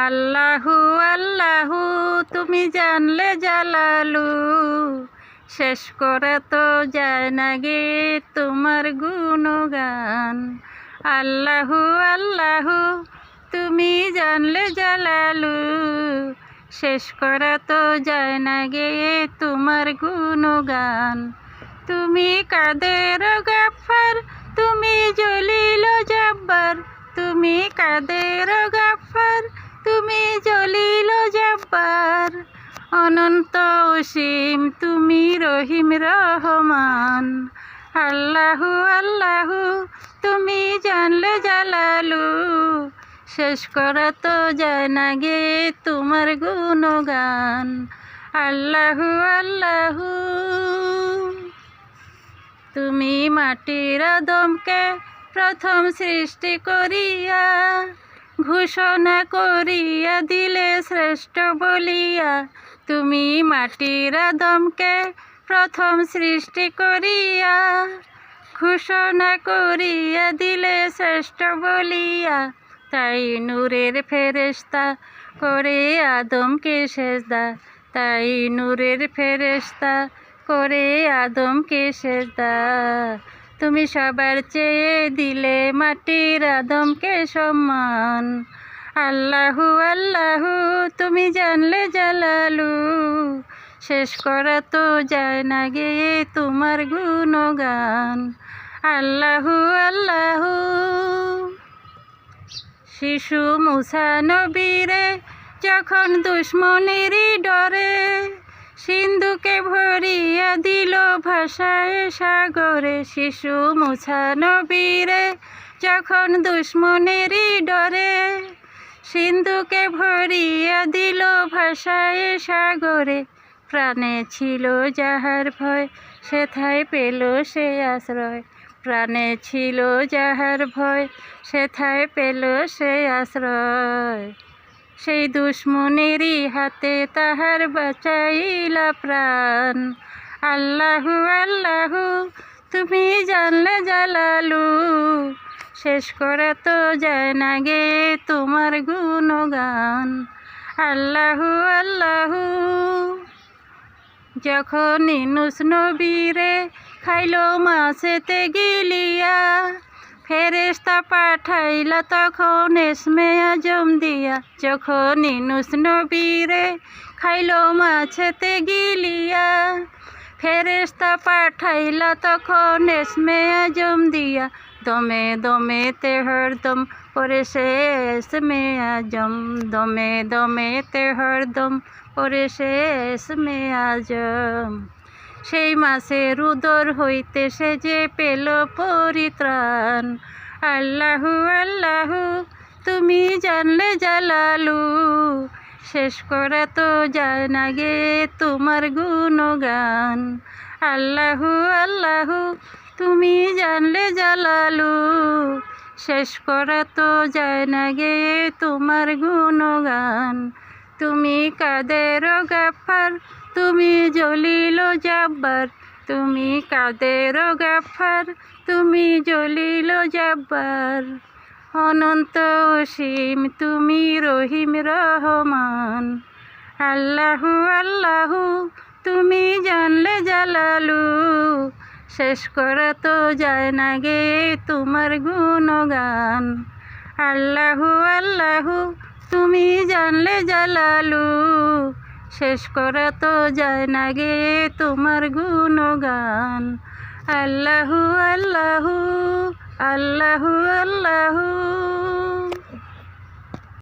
আল্লাহু আল্লাহু তুমি জানলে জালালু, শেষ করে তো যায় না গে তোমার গুণগান। আল্লাহু আল্লাহু তুমি জানলে জালালু, শেষ করে তো যায় না গে তোমার গুণগান। তুমি কাদের গাফফার, তুমি জলিল জব্বার, তুমি কাদের গাফফার, তুমি জলিল জব্বার। অনন্ত অসীম তুমি রহিম রহমান। আল্লাহু আল্লাহু তুমি জানলে জালালু, শেষ করা তো যায় না গে তোমার গুণগান। আল্লাহু আল্লাহু তুমি মাটির আদমকে প্রথম সৃষ্টি করিয়া, ঘোষণা করিয়া দিলে শ্রেষ্ঠ বলিয়া। তুমি মাটির আদমকে প্রথম সৃষ্টি করিয়া, ঘোষণা করিয়া দিলে শ্রেষ্ঠ বলিয়া। তাই নূরের ফেরেশতা করে আদমকে সেজদা, তাই নূরের ফেরেশতা করে আদমকে সেজদা। তুমি সবার চেয়ে দিলে মাটির আদমকে সম্মান। আল্লাহু আল্লাহু তুমি জানলে জালালু, শেষ করা তো যায় না গে তোমার গুণগান। আল্লাহু আল্লাহু শিশু মুসা নবীরে যখন দুশ্মনেরই ডরে, সিন্ধুকে ভরিয়া দিল ভাষায় সাগরে। শিশু মুসা নবীরে যখন দুশ্মনেরই ডরে, সিন্ধুকে ভরিয়া দিল ভাষায় সাগরে। প্রাণে ছিল যাহার ভয়, সেথায় পেল সে আশ্রয়। প্রাণে ছিল যাহার ভয়, সেথায় পেল সে আশ্রয়। সেই দুশ্মনেরই হাতে তাহার বাঁচাইলা প্রাণ। আল্লাহু আল্লাহু তুমি জানলে জালালু, শেষ করে তো যায় না গে তোমার গুণগান। আল্লাহু আল্লাহু যখন ইউনূস নবীরে খাইল মাছেতে গিলিয়া, ফেরেশতা পাঠাইলা তখন ইসমে আজম দিয়া। যখন ইউনূস নবীরে খাইল মাছেতে গিলিয়া, ফেরেশতা পাঠাইলা তখন ইসমে আজম দিয়া। দমে দমেতে হরদম পরে সে ইসমে আজম, দমে দমেতে হরদম পরে সে ইসমে আজম। সেই মাসের উদর হইতে সে যে পেল পরিত্রাণ। আল্লাহু আল্লাহু তুমি জানলে জালালু, শেষ করা তো যায় না গে তোমার গুণগান। আল্লাহু আল্লাহু তুমি জানলে জালালু, শেষ করা তো যায় না গে তোমার গুণগান। তুমি কাদের গাফফার, তুমি জলিল জব্বার, তুমি কাদের গাফফার, তুমি জলিল জব্বার। অনন্ত অসীম তুমি রহিম রহমান। আল্লাহু আল্লাহু তুমি জানলে জালালু, শেষ করা তো যায় না গে তোমার গুণগান। আল্লাহু আল্লাহু তুমি জানলে জালালু, শেষ করা তো যায় না গে তোমার গুণগান। আল্লাহু আল্লাহু আল্লাহু আল্লাহু।